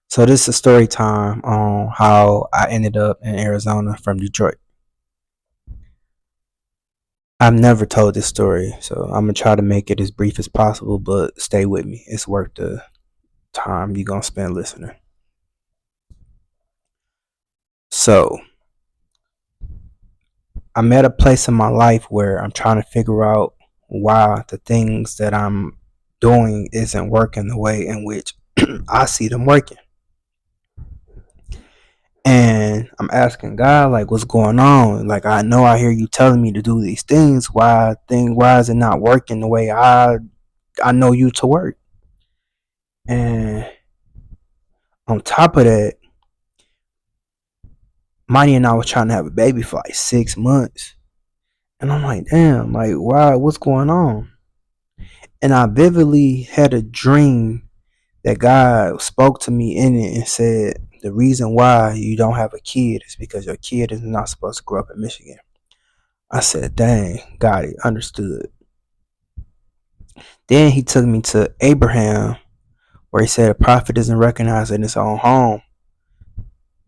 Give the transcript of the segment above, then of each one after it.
So this is story time on how I ended up in Arizona from Detroit. I've never told this story, so I'm gonna try to make it as brief as possible, but stay with me. It's worth the time you're gonna spend listening. So I'm at a place in my life where I'm trying to figure out why the things that I'm doing isn't working the way in which I see them working. And I'm asking God, like, what's going on? Like, I know I hear you telling me to do these things. Why is it not working the way I know you to work? And on top of that, Money and I was trying to have a baby for like 6 months. And I'm like, damn, like, why? What's going on? And I vividly had a dream that God spoke to me in it and said, the reason why you don't have a kid is because your kid is not supposed to grow up in Michigan. I said, dang, got it, understood. Then he took me to Abraham, where he said a prophet isn't recognized in his own home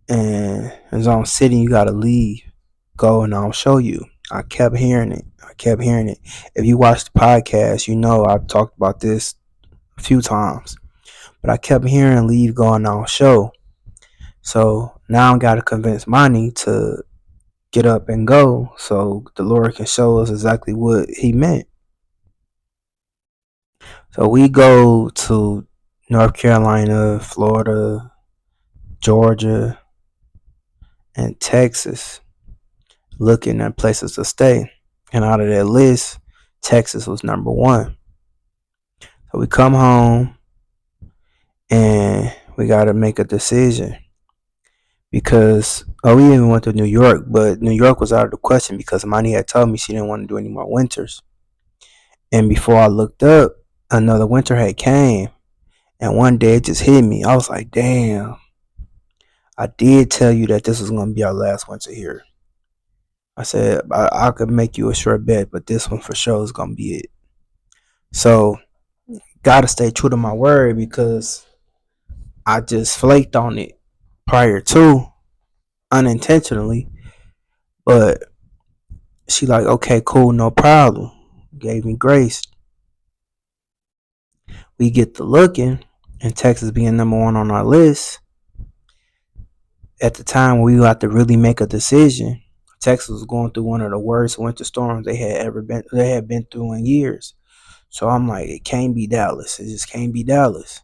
and his own city. You gotta leave, go, and I'll show you. I kept hearing it. I kept hearing it. If you watch the podcast, you know I've talked about this a few times. But I kept hearing leave, go, and I'll show. So now I gotta convince Money to get up and go so the Lord can show us exactly what he meant. So we go to North Carolina, Florida, Georgia, and Texas looking at places to stay. And out of that list, Texas was number one. So we come home and we got to make a decision because, we even went to New York, but New York was out of the question because Money had told me she didn't want to do any more winters. And before I looked up, another winter had came. And one day it just hit me. I was like, damn, I did tell you that this was going to be our last winter here. I said, I could make you a sure bet, but this one for sure is going to be it. So, got to stay true to my word because I just flaked on it prior to, unintentionally. But she like, okay, cool, no problem. Gave me grace. We get to looking, and Texas being number one on our list. At the time when we had to really make a decision, Texas was going through one of the worst winter storms they had been through in years. So I'm like, it can't be Dallas. It just can't be Dallas.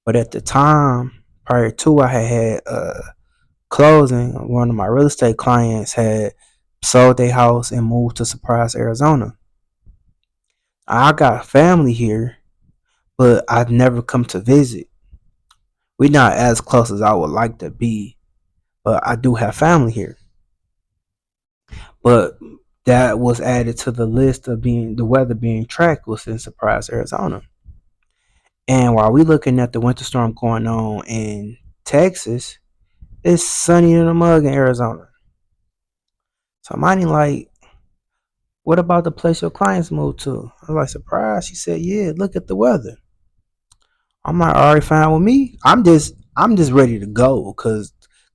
But at the time, prior to, I had closing. One of my real estate clients had sold their house and moved to Surprise, Arizona. I got family here, but I've never come to visit. We're not as close as I would like to be, but I do have family here. But that was added to the list of being the weather being tracked was in Surprise, Arizona. And while we looking at the winter storm going on in Texas, it's sunny in the mug in Arizona. So Money like, what about the place your clients moved to? I was like, surprise. She said, yeah, look at the weather. I'm like, all right, fine with me. I'm just ready to go because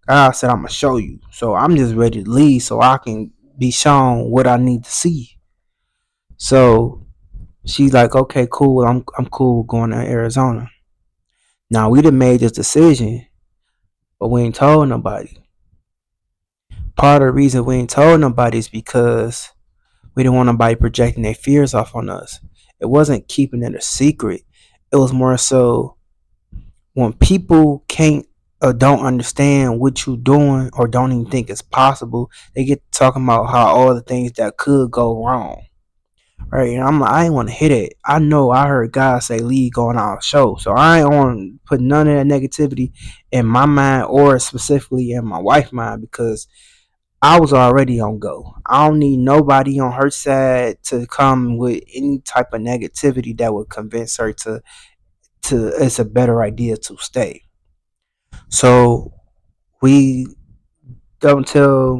God said I'm gonna show you. So I'm just ready to leave so I can be shown what I need to see. So she's like, okay, cool. I'm cool going to Arizona. Now we done made this decision, but we ain't told nobody. Part of the reason we ain't told nobody is because we didn't want nobody projecting their fears off on us. It wasn't keeping it a secret. It was more so when people can't or don't understand what you're doing or don't even think it's possible, they get talking about how all the things that could go wrong. Right, and I'm like, I ain't want to hit it. I know I heard God say leave going on show, so I ain't want to put none of that negativity in my mind or specifically in my wife's mind because I was already on go. I don't need nobody on her side to come with any type of negativity that would convince her to it's a better idea to stay. So we don't tell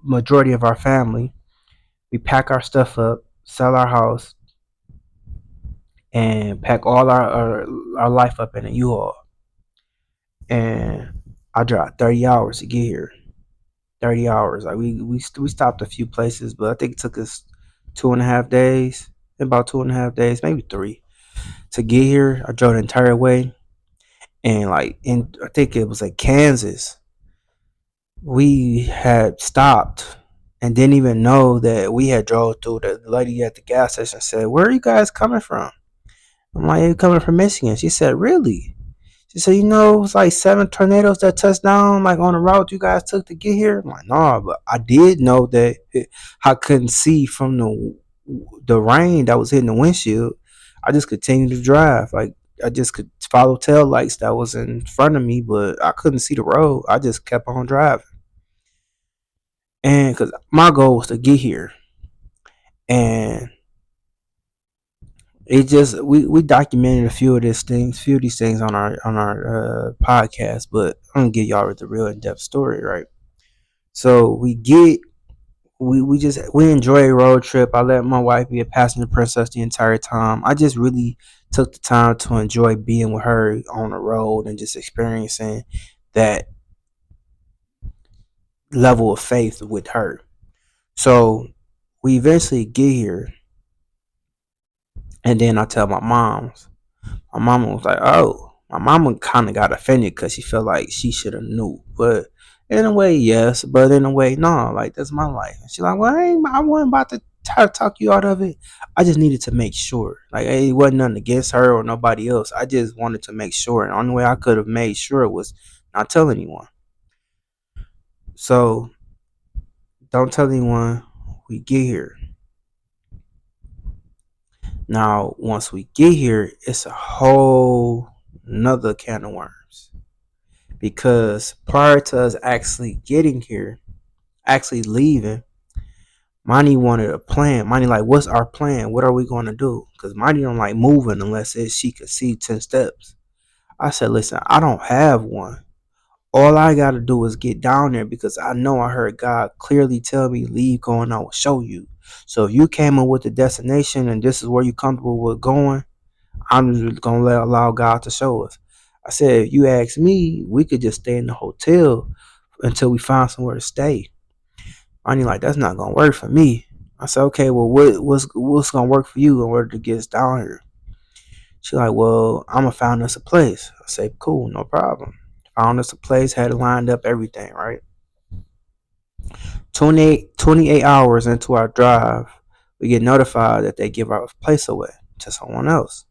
majority of our family. We pack our stuff up, sell our house, and pack all our life up in a U-Haul. and I drive 30 hours to get here. 30 hours. Like we stopped a few places, but I think it took us 2.5 days, about 2.5 days, maybe three, to get here. I drove the entire way, and like in I think it was like Kansas, we had stopped and didn't even know that we had drove through. The lady at the gas station said, "Where are you guys coming from?" I'm like, "You're coming from Michigan." She said, "Really?" She said, it was like 7 tornadoes that touched down like on the route you guys took to get here. I'm like, "Nah," but I did know that I couldn't see from the rain that was hitting the windshield. I just continued to drive. Like I just could follow tail lights that was in front of me, but I couldn't see the road. I just kept on driving. And because my goal was to get here, and it just we documented few of these things on our podcast, but I'm gonna give y'all the real in depth story, right? So we enjoy a road trip. I let my wife be a passenger princess the entire time. I just really took the time to enjoy being with her on the road and just experiencing that level of faith with her. So we eventually get here, and then I tell my mom. My mama was like, "Oh," my mama kind of got offended because she felt like she should have knew. But in a way, yes. But in a way, no. Like that's my life. And she's like, "Well, I wasn't about to try to talk you out of it. I just needed to make sure. Like it wasn't nothing against her or nobody else. I just wanted to make sure. And the only way I could have made sure was not tell anyone. So don't tell anyone we get here. Now, once we get here, it's a whole another can of worms, because prior to us actually getting here, actually leaving, Monty wanted a plan. Monty like, "What's our plan? What are we going to do?" Because Monty don't like moving unless she could see 10 steps. I said, "Listen, I don't have one. All I got to do is get down there, because I know I heard God clearly tell me, leave going, I will show you. So if you came up with the destination and this is where you're comfortable with going, I'm just going to allow God to show us." I said, "If you ask me, we could just stay in the hotel until we find somewhere to stay." Ronnie like, "That's not gonna work for me." I said, "Okay, well, what's gonna work for you in order to get us down here?" She like, "Well, I'm gonna find us a place." I say, "Cool, no problem." Found us a place, had it lined up, everything right. 28 hours into our drive, we get notified that they give our place away to someone else.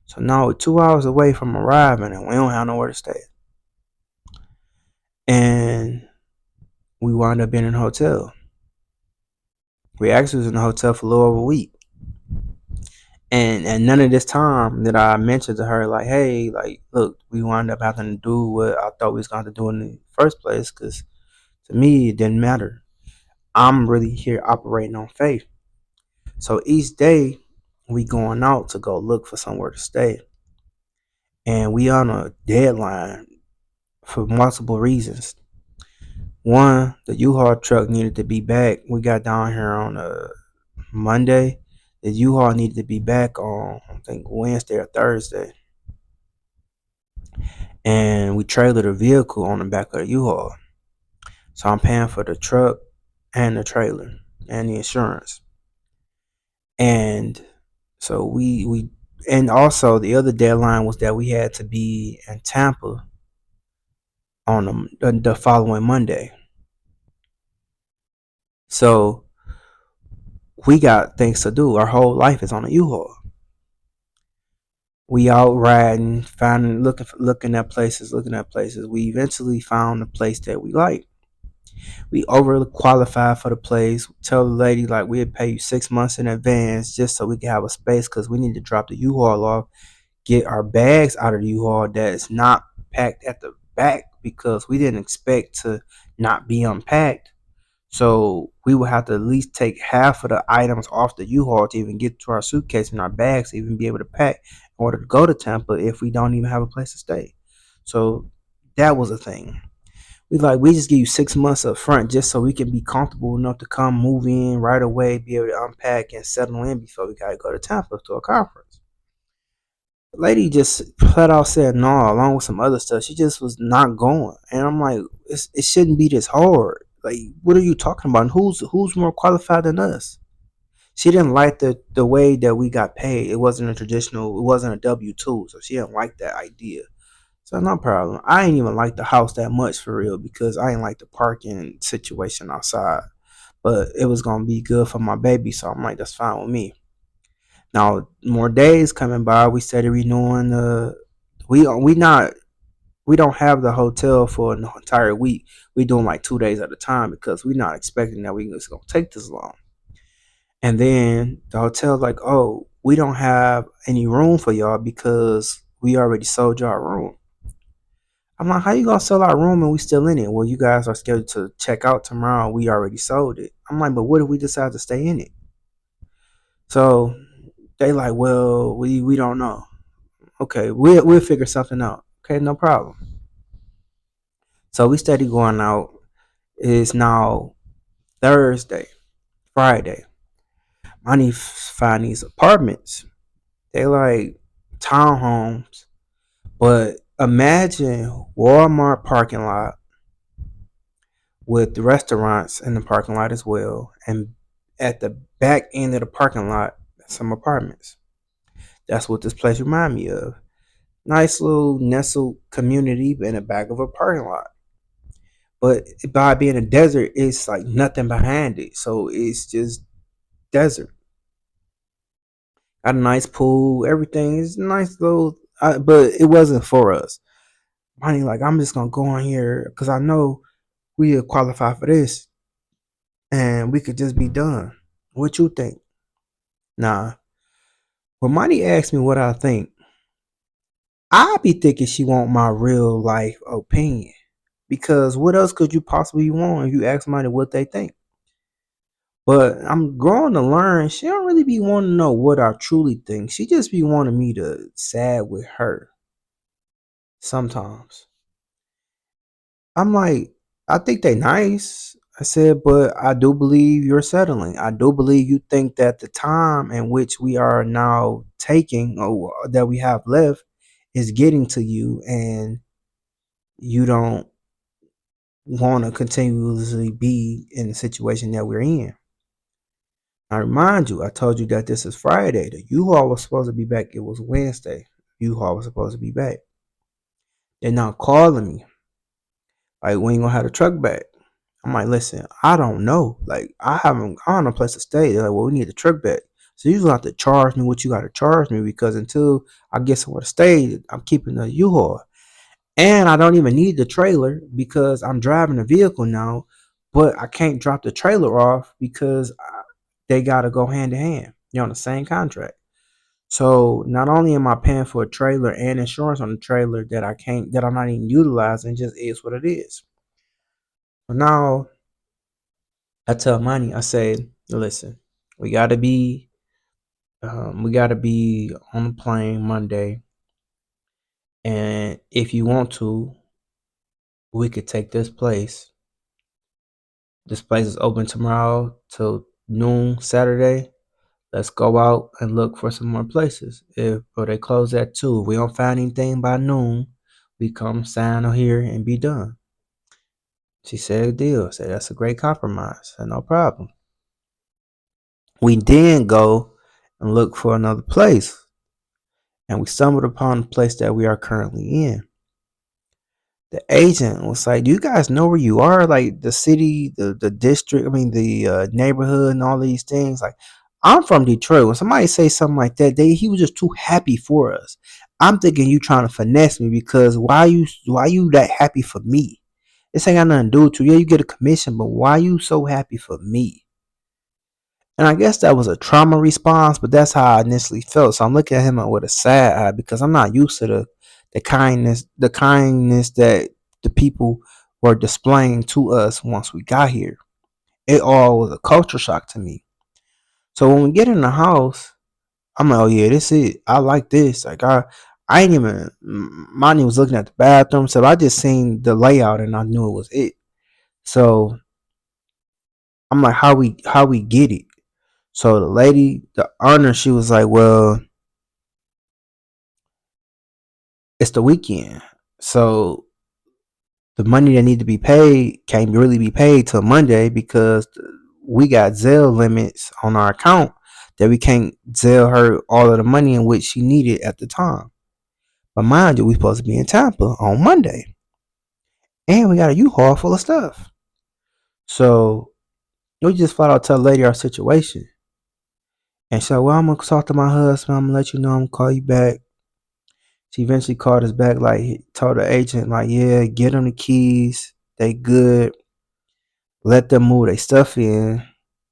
So now we're 2 hours away from arriving, and we don't have nowhere to stay. And we wound up being in a hotel. We actually was in the hotel for a little over a week. And none of this time did I mention to her like, "Hey, like, look, we wound up having to do what I thought we was going to do in the first place," because to me it didn't matter. I'm really here operating on faith. So each day we going out to go look for somewhere to stay, and we on a deadline for multiple reasons. One, the U-Haul truck needed to be back. We got down here on a Monday. The U-Haul needed to be back on, I think, Wednesday or Thursday. And we trailered a vehicle on the back of the U-Haul. So I'm paying for the truck and the trailer and the insurance. And so we and also the other deadline was that we had to be in Tampa on the following Monday. So we got things to do. Our whole life is on a U-Haul. We out riding, finding, looking at places. We eventually found a place that we like. We overqualified for the place. We tell the lady like we'd pay you 6 months in advance just so we can have a space, because we need to drop the U-Haul off, get our bags out of the U-Haul that is not packed at the back, because we didn't expect to not be unpacked. So we would have to at least take half of the items off the U-Haul to even get to our suitcase and our bags to even be able to pack in order to go to Tampa if we don't even have a place to stay. So that was a thing. We just give you 6 months up front just so we can be comfortable enough to come move in right away, be able to unpack and settle in before we gotta go to Tampa to a conference. Lady just flat out said no, along with some other stuff. She just was not going, and I'm like, it shouldn't be this hard. Like, what are you talking about? And who's more qualified than us? She didn't like the way that we got paid. It wasn't a traditional. It wasn't a W-2, so she didn't like that idea. So no problem. I ain't even like the house that much for real because I ain't like the parking situation outside. But it was gonna be good for my baby, so I'm like, that's fine with me. Now more days coming by, we started renewing the. We not we don't have the hotel for an entire week. We doing like 2 days at a time because we're not expecting that it's gonna take this long. And then the hotel's like, oh, we don't have any room for y'all because we already sold y'all room. I'm like, how you gonna sell our room and we still in it? Well, you guys are scheduled to check out tomorrow. We already sold it. I'm like, but what if we decide to stay in it? So they like, well, we don't know. Okay, we'll figure something out. Okay, no problem. So we steady going out. It's now Thursday, Friday. I need to find these apartments. They like townhomes, but imagine Walmart parking lot with the restaurants in the parking lot as well, and at the back end of the parking lot, some apartments. That's what this place remind me of. Nice little nestled community in the back of a parking lot. But by being a desert, it's like nothing behind it. So it's just desert. Got a nice pool, everything is nice little, but it wasn't for us. Money, like I'm just gonna go on here because I know we qualify for this, and we could just be done. What you think? Nah. When Money asked me what I think, I be thinking she want my real life opinion. Because what else could you possibly want if you ask somebody what they think? But I'm growing to learn she don't really be wanting to know what I truly think. She just be wanting me to sad with her sometimes. I'm like, I think they nice. I said, but I do believe you're settling. I do believe you think that the time in which we are now taking or that we have left is getting to you and you don't want to continuously be in the situation that we're in. I remind you, I told you that this is Friday. The U-Haul was supposed to be back. It was Wednesday. U-Haul was supposed to be back. They're now calling me. Like, when you gonna have the truck back? I'm like, listen, I don't know. Like, I don't know place to stay. They're like, well, we need the truck back. So you gonna have to charge me what you gotta charge me because until I get somewhere to stay, I'm keeping the U-Haul. And I don't even need the trailer because I'm driving the vehicle now, but I can't drop the trailer off because they gotta go hand in hand. You're on the same contract. So not only am I paying for a trailer and insurance on the trailer that I'm not even utilizing, it just is what it is. So now I tell Money, I say, listen, we we gotta be on the plane Monday, and if you want to, we could take this place. This place is open tomorrow till noon Saturday. Let's go out and look for some more places. If or they close at 2, if we don't find anything by noon, we come sign on here and be done. She said a deal. I said that's a great compromise. I said no problem. We then go and look for another place, and we stumbled upon the place that we are currently in. The agent was like, "Do you guys know where you are? Like the city, the district, I mean the neighborhood, and all these things." Like, I'm from Detroit. When somebody say something like that, he was just too happy for us. I'm thinking you trying to finesse me because why you that happy for me? This ain't got nothing to do with you. Yeah, you get a commission, but why you so happy for me? And I guess that was a trauma response, but that's how I initially felt. So I'm looking at him with a sad eye because I'm not used to the kindness that the people were displaying to us once we got here. It all was a culture shock to me. So when we get in the house, I'm like, oh yeah, this is it. I like this. Like I ain't even. Money was looking at the bathroom, so I just seen the layout and I knew it was it. So I'm like, how we get it? So the lady, the owner, she was like, well, it's the weekend. So the money that need to be paid can't really be paid till Monday because we got Zelle limits on our account that we can't Zelle her all of the money in which she needed at the time. But mind you, we supposed to be in Tampa on Monday, and we got a U-Haul full of stuff. So we just flat out tell the lady our situation, and so well, I'm gonna talk to my husband. I'm gonna let you know. I'm gonna call you back. She eventually called us back, like told the agent, like, yeah, get them the keys. They good. Let them move their stuff in,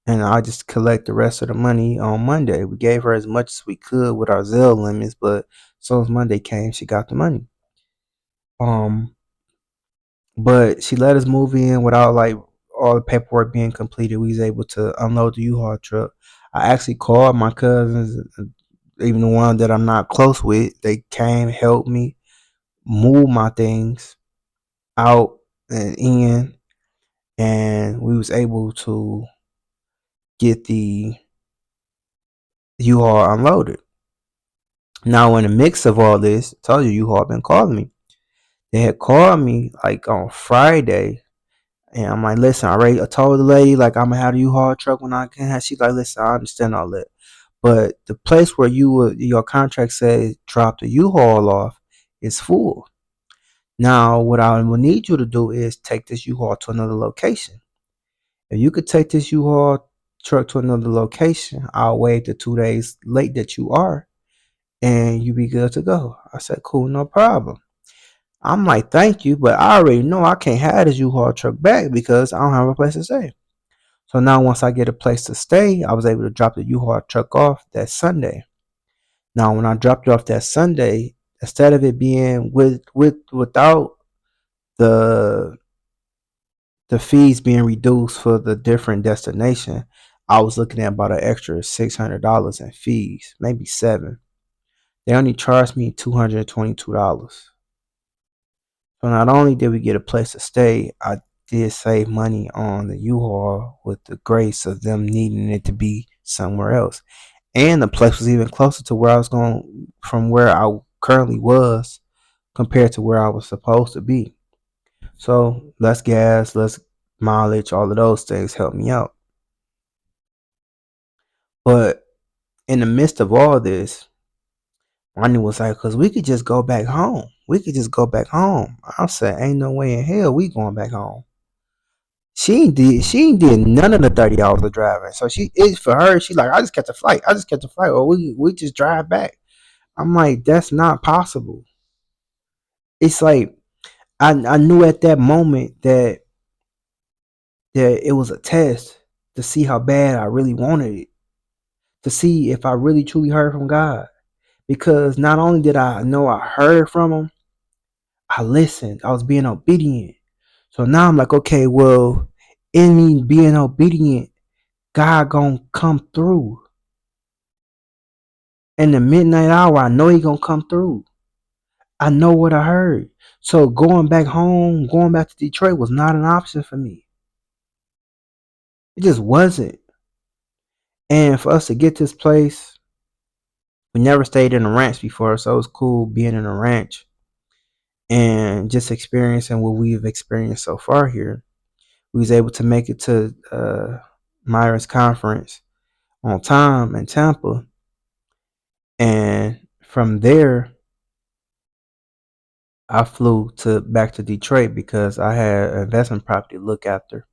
and I just collect the rest of the money on Monday. We gave her as much as we could with our Zelle limits, but as soon as Monday came, she got the money. Um, but she let us move in without like all the paperwork being completed. We was able to unload the U-Haul truck. I actually called my cousins, even the one that I'm not close with. They came, helped me move my things out and in, and we was able to get the U-Haul unloaded. Now, in the mix of all this, I told you U-Haul been calling me. They had called me like on Friday, and I'm like, listen, I told the lady like I'm gonna have the U-Haul truck when I can have. She's like, listen, I understand all that, but the place where your contract says drop the U-Haul off is full. Now, what I will need you to do is take this U-Haul to another location. If you could take this U-Haul truck to another location, I'll waive the 2 days late that you are, and you be good to go. I said, cool, no problem. I'm like, thank you, but I already know I can't have this U-Haul truck back because I don't have a place to stay. So now once I get a place to stay, I was able to drop the U-Haul truck off that Sunday. Now when I dropped it off that Sunday, instead of it being without the the fees being reduced for the different destination, I was looking at about an extra $600 in fees, maybe seven. They only charged me $222. So not only did we get a place to stay, I did save money on the U-Haul with the grace of them needing it to be somewhere else. And the place was even closer to where I was going from where I currently was compared to where I was supposed to be. So less gas, less mileage, all of those things helped me out. But in the midst of all this, Ronnie was like, because we could just go back home. We could just go back home. I said, ain't no way in hell we going back home. She ain't did none of the 30 hours of driving. So she is for her, she like, I just catch a flight. I just catch a flight. Or we just drive back. I'm like, that's not possible. It's like I knew at that moment that it was a test to see how bad I really wanted it. To see if I really truly heard from God. Because not only did I know I heard from him, I listened. I was being obedient. So now I'm like, okay, well, in me being obedient, God gonna come through. In the midnight hour, I know he gonna come through. I know what I heard. So going back home, going back to Detroit was not an option for me. It just wasn't. And for us to get this place, we never stayed in a ranch before, so it was cool being in a ranch and just experiencing what we've experienced so far here. We was able to make it to Myron's conference on time in Tampa, and from there I flew to back to Detroit because I had an investment property to look after.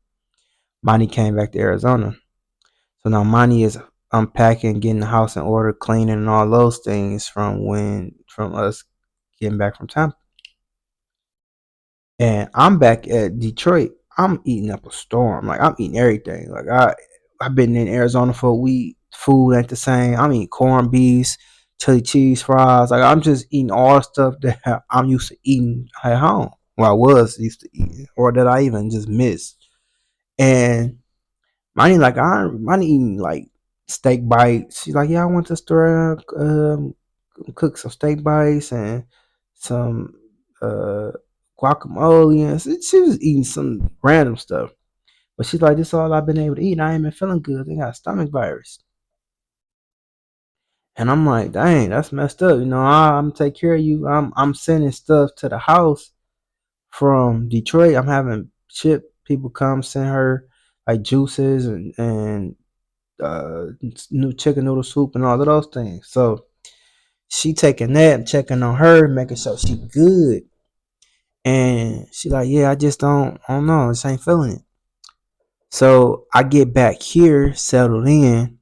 Money came back to Arizona, so now Money is unpacking, getting the house in order, cleaning, and all those things from us getting back from Tampa. And I'm back at Detroit. I'm eating up a storm. Like I'm eating everything. Like I've been in Arizona for a week. Food ain't the same. I'm eating corned beefs, chili cheese fries. Like I'm just eating all the stuff that I'm used to eating at home. Well, I was used to eating, or that I even just missed. And mine eating like steak bites. She's like, yeah, I want to store cook some steak bites and some uh, guacamole, and she was eating some random stuff. But she's like, this is all I've been able to eat. And I ain't been feeling good. I got a stomach virus. And I'm like, dang, that's messed up. I'm take care of you. I'm sending stuff to the house from Detroit. I'm having ship people come send her like juices and uh new chicken noodle soup and all of those things. So she taking that and checking on her, making sure she good. And she like, yeah, I don't know, just ain't feeling it. So I get back here, settled in,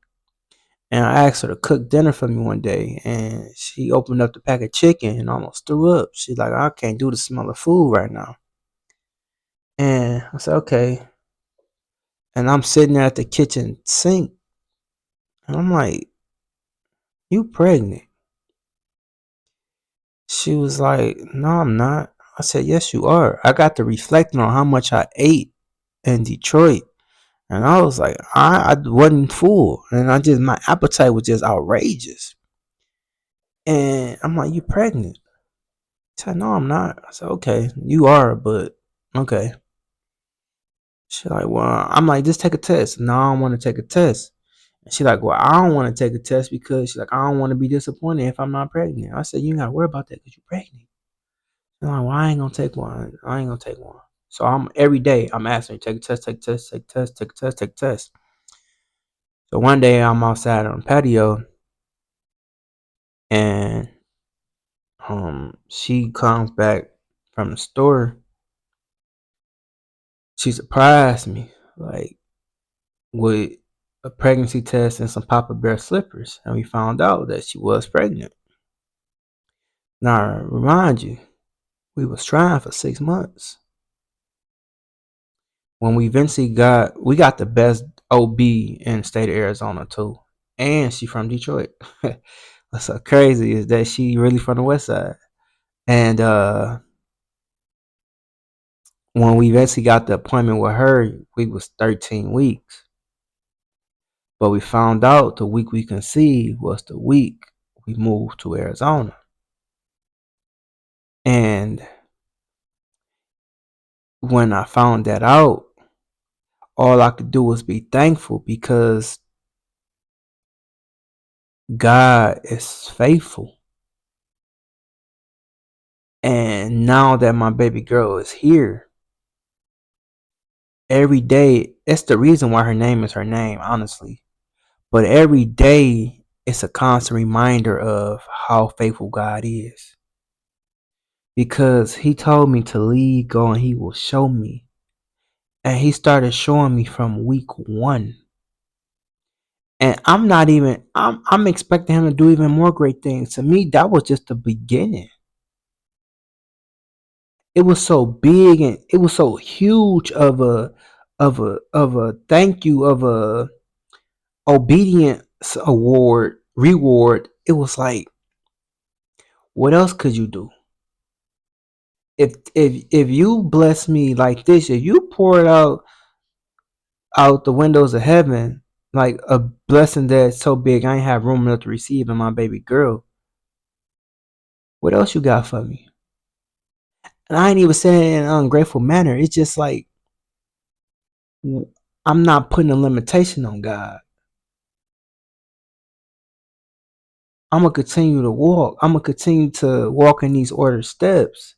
and I asked her to cook dinner for me one day. And she opened up the pack of chicken and almost threw up. She's like, I can't do the smell of food right now. And I said, okay. And I'm sitting there at the kitchen sink, and I'm like, you pregnant? She was like, no, I'm not. I said, yes, you are. I got to reflecting on how much I ate in Detroit. And I was like, I wasn't full. And my appetite was just outrageous. And I'm like, you pregnant? She said, no, I'm not. I said, okay, you are, but okay. She like, well, I'm like, just take a test. No, I don't want to take a test. And she like, well, I don't want to take a test because she's like, I don't want to be disappointed if I'm not pregnant. I said, you ain't got to worry about that because you're pregnant. I'm like, well, I ain't gonna take one. I ain't gonna take one. So I'm every day I'm asking her, take a test, take a test, take a test, take a test, take a test. So one day I'm outside on the patio and she comes back from the store. She surprised me like with a pregnancy test and some Papa Bear slippers, and we found out that she was pregnant. Now I remind you, we was trying for 6 months. When we got the best OB in the state of Arizona too, and she from Detroit. What's so crazy is that she really from the West Side, and when we eventually got the appointment with her, we was 13 weeks. But we found out the week we conceived was the week we moved to Arizona. And when I found that out, all I could do was be thankful because God is faithful. And now that my baby girl is here, every day, it's the reason why her name is her name, honestly. But every day, it's a constant reminder of how faithful God is. Because He told me to lead, go, and He will show me. And He started showing me from week one. And I'm expecting Him to do even more great things. To me, that was just the beginning. It was so big and it was so huge of a thank you, of a obedience award reward. It was like, what else could you do? If you bless me like this, if you pour it out the windows of heaven, like a blessing that's so big I ain't have room enough to receive in my baby girl, what else you got for me? And I ain't even saying it in an ungrateful manner. It's just like I'm not putting a limitation on God. I'm gonna continue to walk. I'm gonna continue to walk in these ordered steps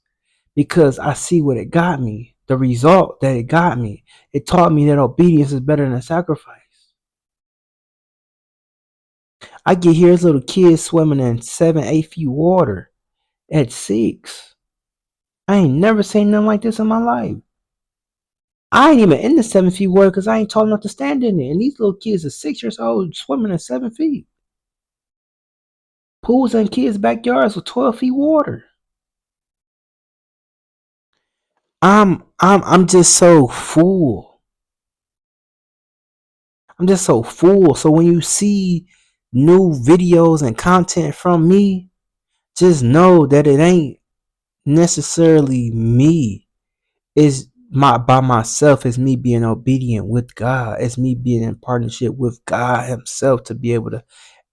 because I see what it got me. The result that it got me. It taught me that obedience is better than sacrifice. I get here as little kids swimming in 7, 8 feet water at 6. I ain't never seen nothing like this in my life. I ain't even in the 7 feet water because I ain't tall enough to stand in it. And these little kids are 6 years old swimming in 7 feet. Pools in kids' backyards with 12 feet water. I'm just so full. I'm just so full. So when you see new videos and content from me, just know that it ain't necessarily me. It's my by myself. It's me being obedient with God. It's me being in partnership with God Himself to be able to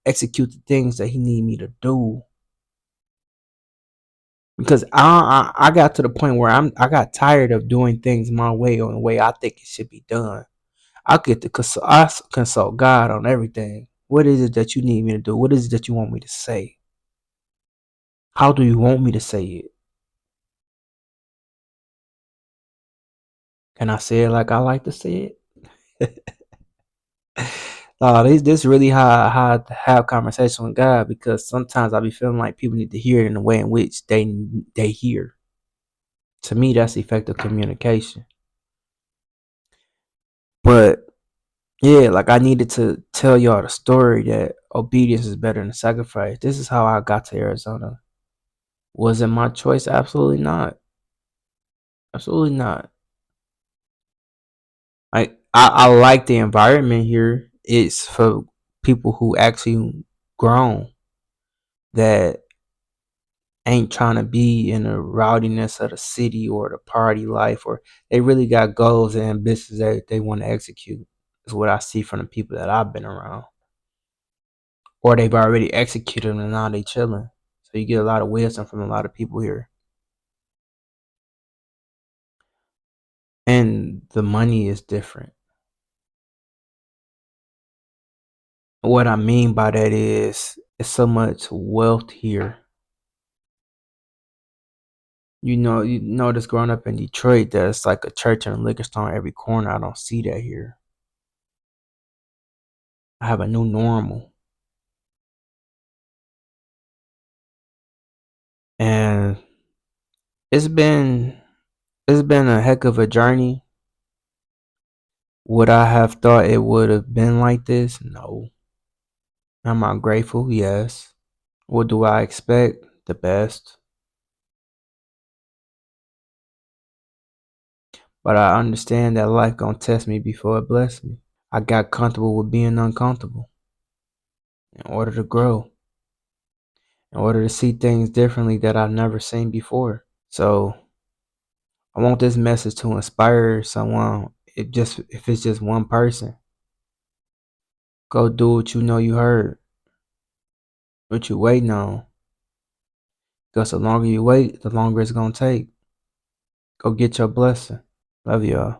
execute the things that He need me to do. Because I got to the point where I got tired of doing things my way or the way I think it should be done. I get to consult God on everything. What is it that you need me to do? What is it that you want me to say? How do you want me to say it? Can I say it like I like to say it? This really how I have conversation with God, because sometimes I be feeling like people need to hear it in the way in which they hear. To me, that's effective communication. But yeah, like I needed to tell y'all the story that obedience is better than sacrifice. This is how I got to Arizona. Was it my choice? Absolutely not. Absolutely not. I like the environment here. It's for people who actually grown, that ain't trying to be in the rowdiness of the city or the party life, or they really got goals and ambitions that they want to execute. Is what I see from the people that I've been around, or they've already executed them and now they chilling. So you get a lot of wisdom from a lot of people here, and the money is different. What I mean by that is, it's so much wealth here. You notice growing up in Detroit, there's like a church and a liquor store on every corner. I don't see that here. I have a new normal, and it's been it's been a heck of a journey. Would I have thought it would have been like this? No. Am I grateful? Yes. What do I expect? The best. But I understand that life gonna test me before it bless me. I got comfortable with being uncomfortable in order to grow, in order to see things differently that I've never seen before. So I want this message to inspire someone. If it's just one person, go do what you know you heard, what you waiting on. Because the longer you wait, the longer it's gonna take. Go get your blessing. Love y'all.